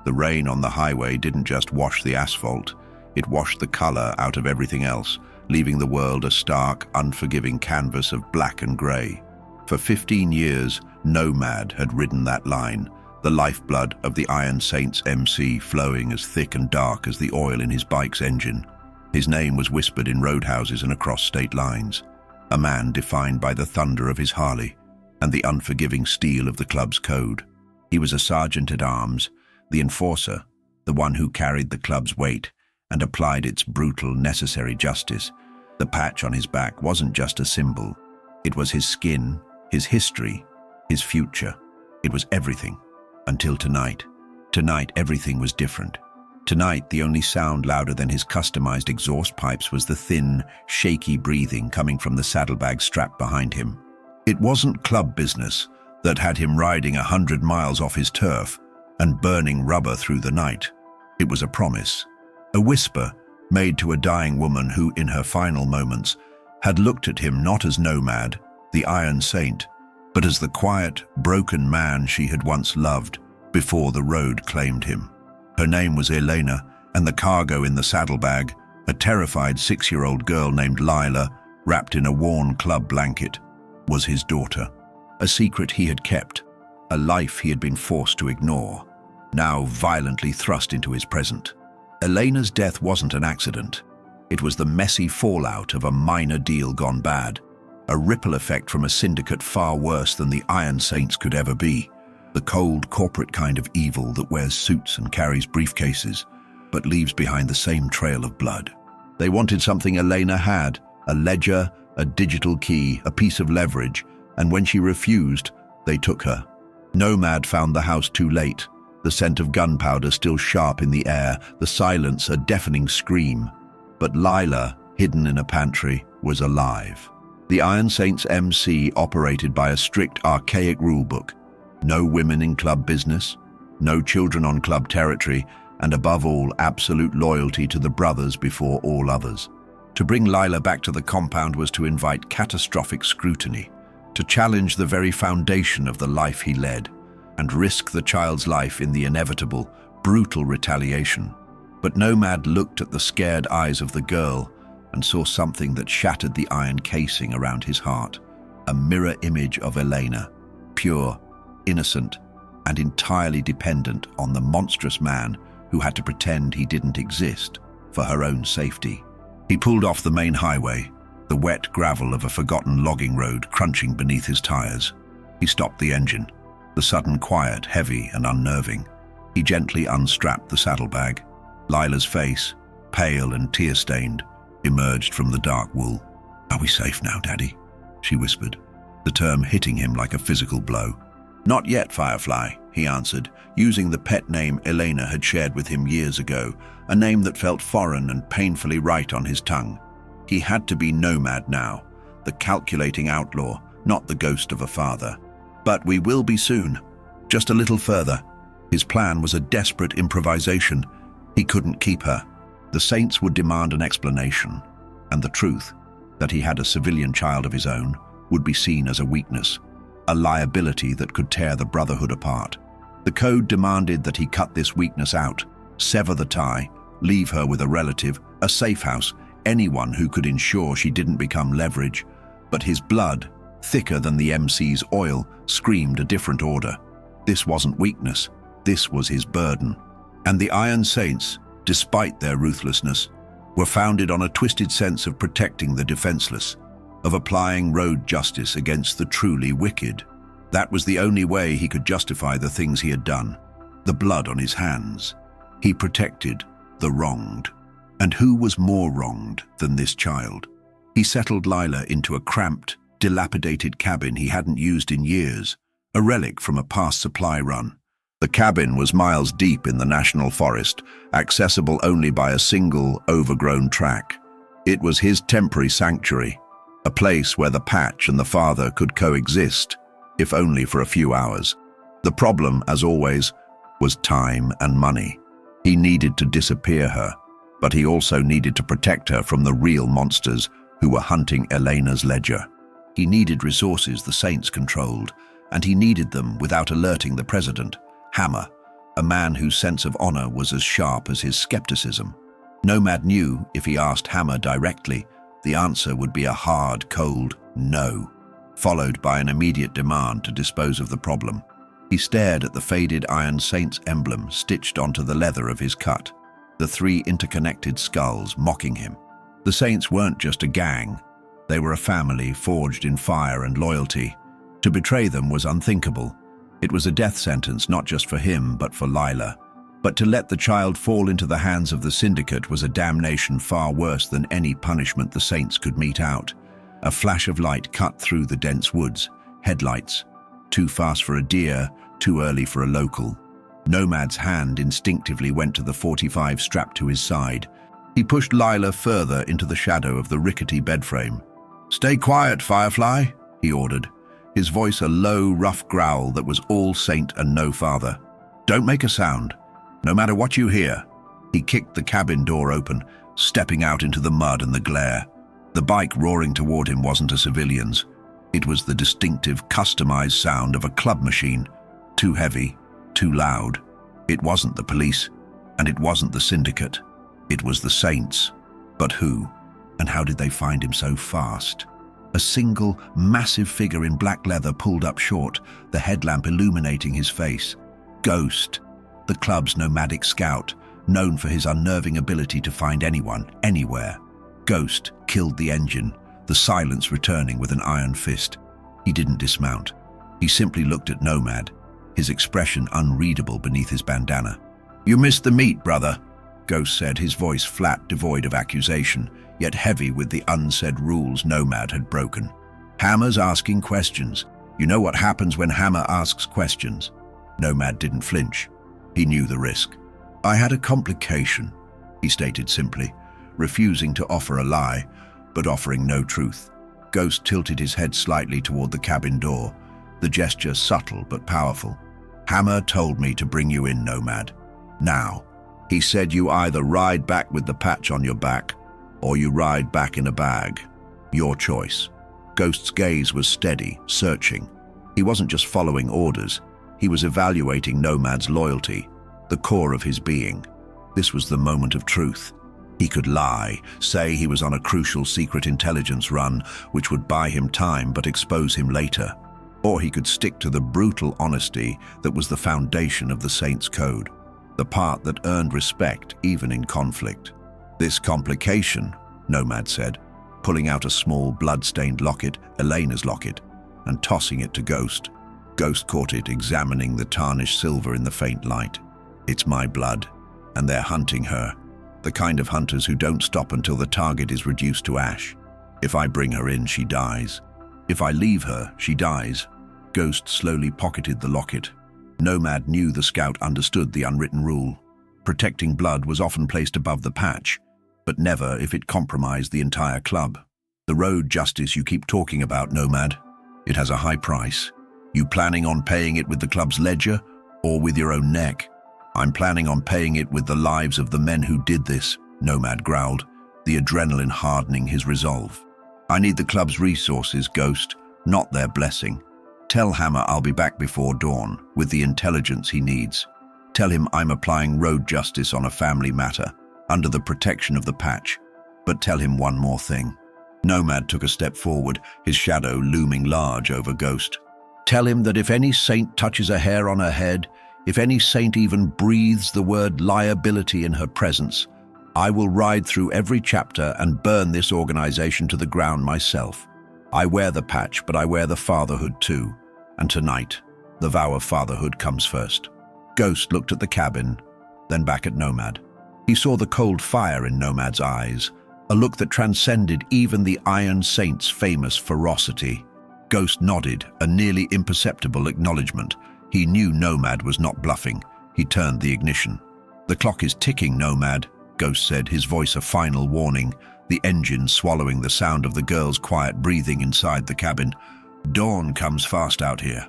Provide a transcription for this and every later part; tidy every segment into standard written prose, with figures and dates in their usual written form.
The rain on the highway didn't just wash the asphalt, it washed the color out of everything else, leaving the world a stark, unforgiving canvas of black and gray. For 15 years, Nomad had ridden that line, the lifeblood of the Iron Saint's MC flowing as thick and dark as the oil in his bike's engine. His name was whispered in roadhouses and across state lines. A man defined by the thunder of his Harley and the unforgiving steel of the club's code. He was a sergeant-at-arms, the enforcer, the one who carried the club's weight and applied its brutal, necessary justice. The patch on his back wasn't just a symbol. It was his skin, his history, his future. It was everything. Until tonight. Tonight, everything was different. Tonight, the only sound louder than his customized exhaust pipes was the thin, shaky breathing coming from the saddlebag strapped behind him. It wasn't club business that had him riding 100 miles off his turf and burning rubber through the night. It was a promise, a whisper made to a dying woman who, in her final moments, had looked at him not as Nomad, the Iron Saint, but as the quiet, broken man she had once loved before the road claimed him. Her name was Lena, and the cargo in the saddlebag, a terrified 6-year-old girl named Lila, wrapped in a worn club blanket, was his daughter. A secret he had kept, a life he had been forced to ignore, now violently thrust into his present. Elena's death wasn't an accident. It was the messy fallout of a minor deal gone bad, a ripple effect from a syndicate far worse than the Iron Saints could ever be, the cold corporate kind of evil that wears suits and carries briefcases, but leaves behind the same trail of blood. They wanted something Lena had, a ledger, a digital key, a piece of leverage, and when she refused, they took her. Nomad found the house too late, the scent of gunpowder still sharp in the air, the silence a deafening scream. But Lila, hidden in a pantry, was alive. The Iron Saints MC operated by a strict, archaic rulebook. No women in club business, no children on club territory, and above all, absolute loyalty to the brothers before all others. To bring Lila back to the compound was to invite catastrophic scrutiny, to challenge the very foundation of the life he led, and risk the child's life in the inevitable, brutal retaliation. But Nomad looked at the scared eyes of the girl and saw something that shattered the iron casing around his heart, a mirror image of Lena, pure, innocent, and entirely dependent on the monstrous man who had to pretend he didn't exist for her own safety. He pulled off the main highway, the wet gravel of a forgotten logging road crunching beneath his tires. He stopped the engine, the sudden quiet heavy and unnerving. He gently unstrapped the saddlebag. Lila's face, pale and tear-stained, emerged from the dark wool. "Are we safe now, Daddy?" she whispered, the term hitting him like a physical blow. "Not yet, Firefly," he answered, using the pet name Lena had shared with him years ago, a name that felt foreign and painfully right on his tongue. He had to be Nomad now, the calculating outlaw, not the ghost of a father. "But we will be soon, just a little further." His plan was a desperate improvisation. He couldn't keep her. The Saints would demand an explanation, and the truth, that he had a civilian child of his own, would be seen as a weakness, a liability that could tear the Brotherhood apart. The code demanded that he cut this weakness out, sever the tie, leave her with a relative, a safe house, anyone who could ensure she didn't become leverage. But his blood, thicker than the MC's oil, screamed a different order. This wasn't weakness, this was his burden. And the Iron Saints, despite their ruthlessness, were founded on a twisted sense of protecting the defenseless, of applying road justice against the truly wicked. That was the only way he could justify the things he had done, the blood on his hands. He protected the wronged. And who was more wronged than this child? He settled Lila into a cramped, dilapidated cabin he hadn't used in years, a relic from a past supply run. The cabin was miles deep in the national forest, accessible only by a single, overgrown track. It was his temporary sanctuary, a place where the patch and the father could coexist, if only for a few hours. The problem, as always, was time and money. He needed to disappear her, but he also needed to protect her from the real monsters who were hunting Lena's ledger. He needed resources the Saints controlled, and he needed them without alerting the president. Hammer, a man whose sense of honor was as sharp as his skepticism. Nomad knew if he asked Hammer directly, the answer would be a hard, cold no, followed by an immediate demand to dispose of the problem. He stared at the faded Iron Saint's emblem stitched onto the leather of his cut, the three interconnected skulls mocking him. The Saints weren't just a gang. They were a family forged in fire and loyalty. To betray them was unthinkable. It was a death sentence not just for him, but for Lila. But to let the child fall into the hands of the syndicate was a damnation far worse than any punishment the Saints could mete out. A flash of light cut through the dense woods. Headlights. Too fast for a deer, too early for a local. Nomad's hand instinctively went to the .45 strapped to his side. He pushed Lila further into the shadow of the rickety bed frame. "Stay quiet, Firefly," he ordered, his voice a low, rough growl that was all saint and no father. "Don't make a sound, no matter what you hear." He kicked the cabin door open, stepping out into the mud and the glare. The bike roaring toward him wasn't a civilian's. It was the distinctive, customized sound of a club machine. Too heavy, too loud. It wasn't the police, and it wasn't the syndicate. It was the Saints. But who? And how did they find him so fast? A single, massive figure in black leather pulled up short, the headlamp illuminating his face. Ghost, the club's nomadic scout, known for his unnerving ability to find anyone, anywhere. Ghost killed the engine, the silence returning with an iron fist. He didn't dismount. He simply looked at Nomad, his expression unreadable beneath his bandana. "You missed the meat, brother," Ghost said, his voice flat, devoid of accusation, yet heavy with the unsaid rules Nomad had broken. "Hammer's asking questions. You know what happens when Hammer asks questions." Nomad didn't flinch. He knew the risk. "I had a complication," he stated simply, refusing to offer a lie, but offering no truth. Ghost tilted his head slightly toward the cabin door, the gesture subtle but powerful. "Hammer told me to bring you in, Nomad. Now, he said you either ride back with the patch on your back, or you ride back in a bag. Your choice." Ghost's gaze was steady, searching. He wasn't just following orders. He was evaluating Nomad's loyalty, the core of his being. This was the moment of truth. He could lie, say he was on a crucial secret intelligence run, which would buy him time but expose him later. Or he could stick to the brutal honesty that was the foundation of the Saints' code, the part that earned respect even in conflict. "This complication," Nomad said, pulling out a small blood-stained locket, Elena's locket, and tossing it to Ghost. Ghost caught it, examining the tarnished silver in the faint light. "It's my blood, and they're hunting her. The kind of hunters who don't stop until the target is reduced to ash. If I bring her in, she dies. If I leave her, she dies." Ghost slowly pocketed the locket. Nomad knew the scout understood the unwritten rule. Protecting blood was often placed above the patch, but never if it compromised the entire club. "The road justice you keep talking about, Nomad, it has a high price. You planning on paying it with the club's ledger, or with your own neck?" "I'm planning on paying it with the lives of the men who did this," Nomad growled, the adrenaline hardening his resolve. "I need the club's resources, Ghost, not their blessing. Tell Hammer I'll be back before dawn, with the intelligence he needs. Tell him I'm applying road justice on a family matter, under the protection of the patch. But tell him one more thing." Nomad took a step forward, his shadow looming large over Ghost. "Tell him that if any saint touches a hair on her head, if any saint even breathes the word liability in her presence, I will ride through every chapter and burn this organization to the ground myself. I wear the patch, but I wear the fatherhood too. And tonight, the vow of fatherhood comes first." Ghost looked at the cabin, then back at Nomad. He saw the cold fire in Nomad's eyes, a look that transcended even the Iron Saint's famous ferocity. Ghost nodded, a nearly imperceptible acknowledgement. He knew Nomad was not bluffing. He turned the ignition. "The clock is ticking, Nomad," Ghost said, his voice a final warning, the engine swallowing the sound of the girl's quiet breathing inside the cabin. "Dawn comes fast out here."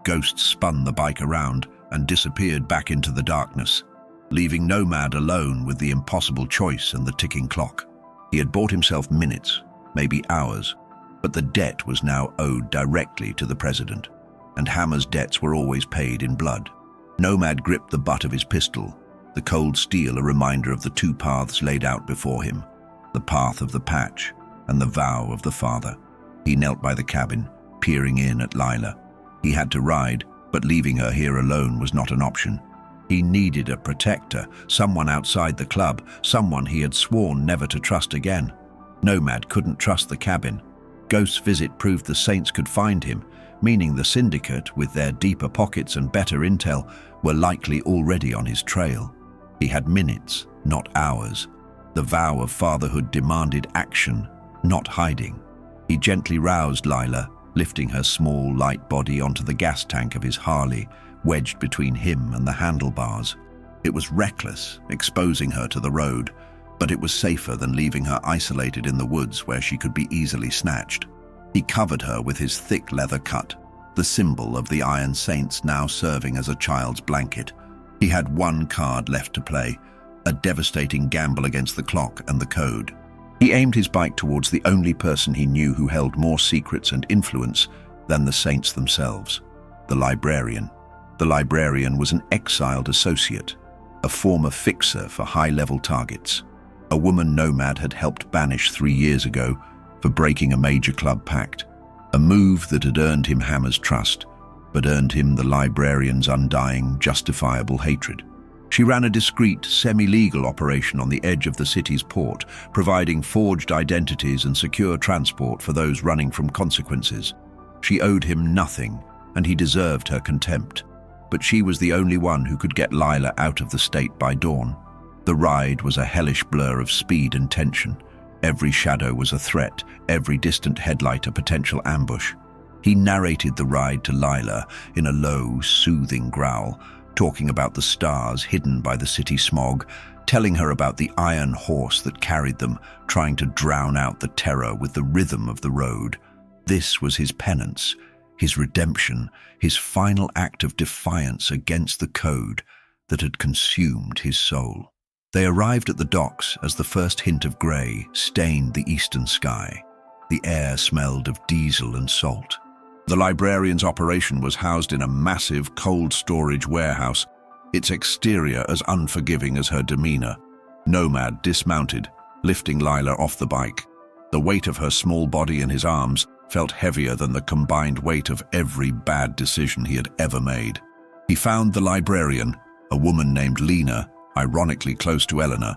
Ghost spun the bike around and disappeared back into the darkness, leaving Nomad alone with the impossible choice and the ticking clock. He had bought himself minutes, maybe hours, but the debt was now owed directly to the president, and Hammer's debts were always paid in blood. Nomad gripped the butt of his pistol, the cold steel a reminder of the two paths laid out before him, the path of the patch and the vow of the father. He knelt by the cabin, peering in at Lila. He had to ride, but leaving her here alone was not an option. He needed a protector, someone outside the club, someone he had sworn never to trust again. Nomad couldn't trust the cabin. Ghost's visit proved the Saints could find him, meaning the syndicate, with their deeper pockets and better intel, were likely already on his trail. He had minutes, not hours. The vow of fatherhood demanded action, not hiding. He gently roused Lila, lifting her small, light body onto the gas tank of his Harley, wedged between him and the handlebars. It was reckless, exposing her to the road, but it was safer than leaving her isolated in the woods where she could be easily snatched. He covered her with his thick leather cut, the symbol of the Iron Saints now serving as a child's blanket. He had one card left to play, a devastating gamble against the clock and the code. He aimed his bike towards the only person he knew who held more secrets and influence than the Saints themselves, the librarian. The librarian was an exiled associate, a former fixer for high-level targets. A woman Nomad had helped banish 3 years ago for breaking a major club pact, a move that had earned him Hammer's trust, but earned him the librarian's undying, justifiable hatred. She ran a discreet, semi-legal operation on the edge of the city's port, providing forged identities and secure transport for those running from consequences. She owed him nothing, and he deserved her contempt. But she was the only one who could get Lila out of the state by dawn. The ride was a hellish blur of speed and tension. Every shadow was a threat, every distant headlight a potential ambush. He narrated the ride to Lila in a low, soothing growl, talking about the stars hidden by the city smog, telling her about the iron horse that carried them, trying to drown out the terror with the rhythm of the road. This was his penance, his redemption, his final act of defiance against the code that had consumed his soul. They arrived at the docks as the first hint of grey stained the eastern sky. The air smelled of diesel and salt. The librarian's operation was housed in a massive cold storage warehouse, its exterior as unforgiving as her demeanor. Nomad dismounted, lifting Lila off the bike. The weight of her small body in his arms felt heavier than the combined weight of every bad decision he had ever made. He found the librarian, a woman named Lena, ironically close to Eleanor,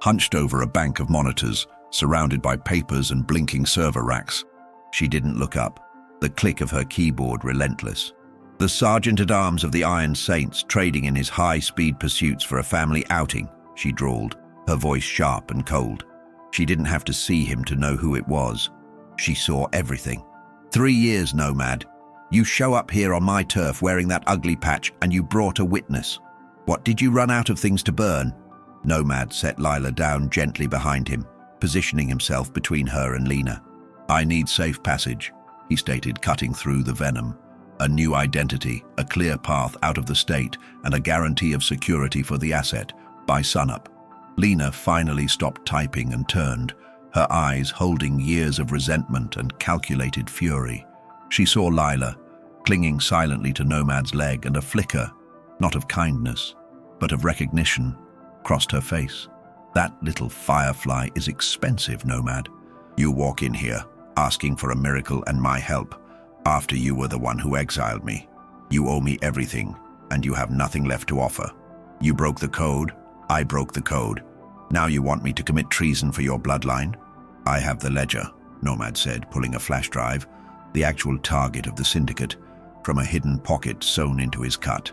hunched over a bank of monitors, surrounded by papers and blinking server racks. She didn't look up, the click of her keyboard relentless. The sergeant-at-arms of the Iron Saints trading in his high-speed pursuits for a family outing, she drawled, her voice sharp and cold. She didn't have to see him to know who it was. She saw everything. 3 years, Nomad. You show up here on my turf wearing that ugly patch and you brought a witness. What, did you run out of things to burn? Nomad set Lila down gently behind him, positioning himself between her and Lena. I need safe passage, he stated, cutting through the venom. A new identity, a clear path out of the state, and a guarantee of security for the asset, by sunup. Lena finally stopped typing and turned, her eyes holding years of resentment and calculated fury. She saw Lila, clinging silently to Nomad's leg, and a flicker, not of kindness, but of recognition, crossed her face. That little firefly is expensive, Nomad. You walk in here, asking for a miracle and my help, after you were the one who exiled me. You owe me everything, and you have nothing left to offer. You broke the code, I broke the code. Now you want me to commit treason for your bloodline? I have the ledger, Nomad said, pulling a flash drive, the actual target of the syndicate, from a hidden pocket sewn into his cut.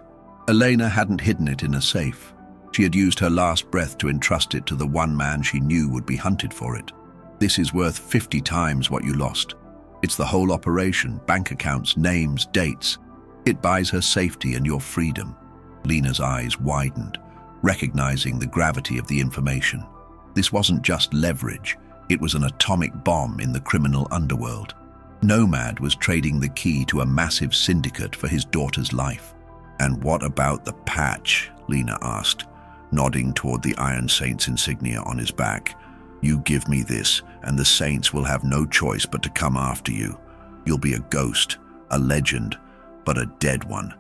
Lena hadn't hidden it in a safe. She had used her last breath to entrust it to the one man she knew would be hunted for it. This is worth 50 times what you lost. It's the whole operation, bank accounts, names, dates. It buys her safety and your freedom. Lena's eyes widened, recognizing the gravity of the information. This wasn't just leverage, it was an atomic bomb in the criminal underworld. Nomad was trading the key to a massive syndicate for his daughter's life. And what about the patch? Lena asked, nodding toward the Iron Saints insignia on his back. You give me this, and the Saints will have no choice but to come after you. You'll be a ghost, a legend, but a dead one.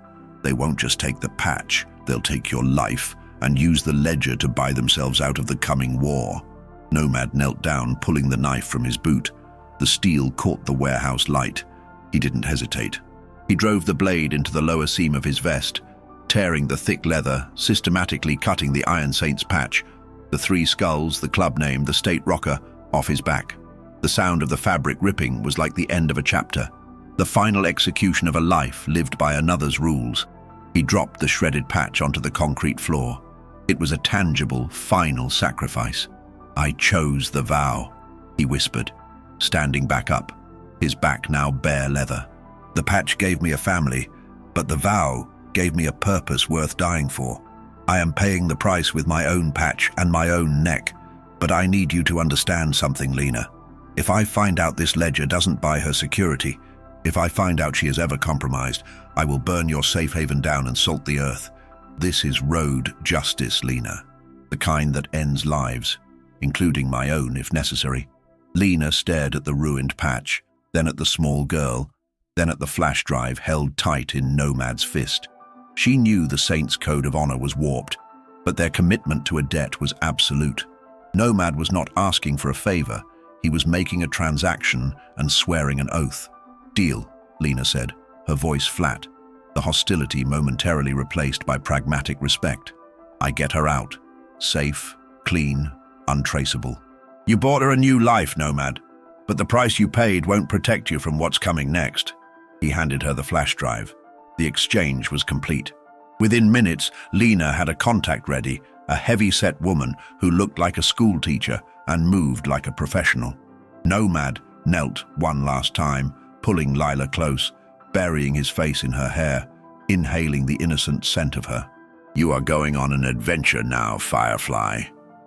They won't just take the patch, They'll take your life and use the ledger to buy themselves out of the coming war. Nomad knelt down, pulling the knife from his boot. The steel caught the warehouse light. He didn't hesitate. He drove the blade into the lower seam of his vest, tearing the thick leather, systematically cutting the Iron Saint's patch, the 3 skulls, the club name, the state rocker, off his back. The sound of the fabric ripping was like the end of a chapter, the final execution of a life lived by another's rules. He dropped the shredded patch onto the concrete floor. It was a tangible, final sacrifice. "I chose the vow," he whispered, standing back up, his back now bare leather. "The patch gave me a family, but the vow gave me a purpose worth dying for. I am paying the price with my own patch and my own neck, but I need you to understand something, Lena. If I find out this ledger doesn't buy her security, if I find out she is ever compromised, I will burn your safe haven down and salt the earth. This is road justice, Lena, the kind that ends lives, including my own if necessary." Lena stared at the ruined patch, then at the small girl, then at the flash drive held tight in Nomad's fist. She knew the Saints' code of honor was warped, but their commitment to a debt was absolute. Nomad was not asking for a favor, he was making a transaction and swearing an oath. "Deal," Lena said, her voice flat, the hostility momentarily replaced by pragmatic respect. "I get her out. Safe, clean, untraceable. You bought her a new life, Nomad, but the price you paid won't protect you from what's coming next." He handed her the flash drive. The exchange was complete. Within minutes, Lena had a contact ready, a heavy-set woman who looked like a school teacher and moved like a professional. Nomad knelt one last time, pulling Lila close, burying his face in her hair, inhaling the innocent scent of her. "You are going on an adventure now, Firefly,"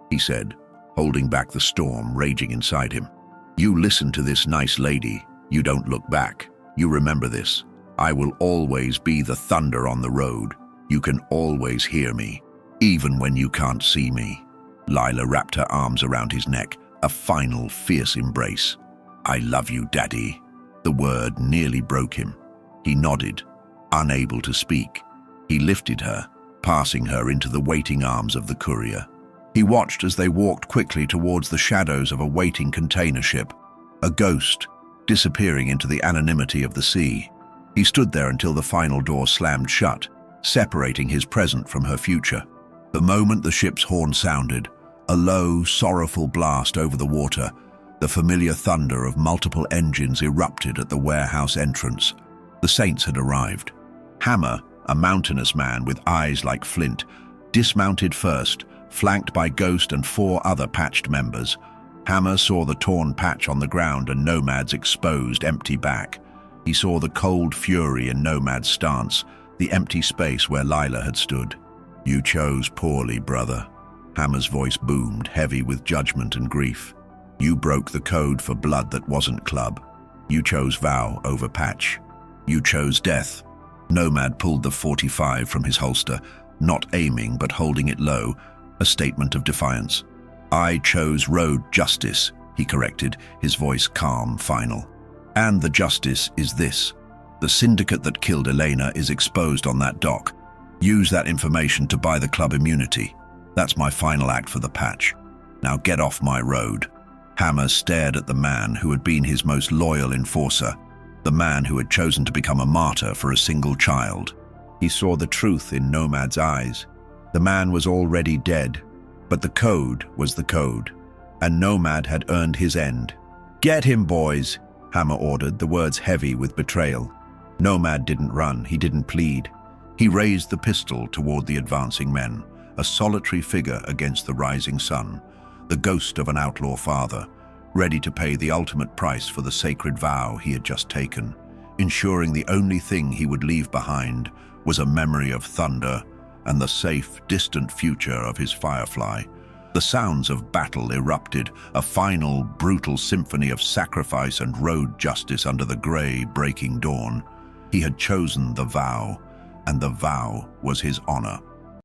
he said, holding back the storm raging inside him. "You listen to this nice lady. You don't look back. You remember this. I will always be the thunder on the road. You can always hear me, even when you can't see me." Lila wrapped her arms around his neck, a final fierce embrace. "I love you, Daddy." The word nearly broke him. He nodded, unable to speak. He lifted her, passing her into the waiting arms of the courier. He watched as they walked quickly towards the shadows of a waiting container ship, a ghost, disappearing into the anonymity of the sea. He stood there until the final door slammed shut, separating his present from her future. The moment the ship's horn sounded, a low, sorrowful blast over the water, the familiar thunder of multiple engines erupted at the warehouse entrance. The Saints had arrived. Hammer, a mountainous man with eyes like flint, dismounted first, flanked by Ghost and 4 other patched members. Hammer saw the torn patch on the ground and Nomad's exposed, empty back. He saw the cold fury in Nomad's stance, the empty space where Lila had stood. "You chose poorly, brother." Hammer's voice boomed, heavy with judgment and grief. "You broke the code for blood that wasn't club. You chose vow over patch. You chose death." Nomad pulled the .45 from his holster, not aiming but holding it low, a statement of defiance. "I chose road justice," he corrected, his voice calm, final. "And the justice is this. The syndicate that killed Lena is exposed on that dock. Use that information to buy the club immunity. That's my final act for the patch. Now get off my road." Hammer stared at the man who had been his most loyal enforcer, the man who had chosen to become a martyr for a single child. He saw the truth in Nomad's eyes. The man was already dead, but the code was the code, and Nomad had earned his end. "Get him, boys," Hammer ordered, the words heavy with betrayal. Nomad didn't run, he didn't plead. He raised the pistol toward the advancing men, a solitary figure against the rising sun, the ghost of an outlaw father, ready to pay the ultimate price for the sacred vow he had just taken, ensuring the only thing he would leave behind was a memory of thunder and the safe, distant future of his Firefly. The sounds of battle erupted, a final, brutal symphony of sacrifice and road justice under the gray, breaking dawn. He had chosen the vow, and the vow was his honor.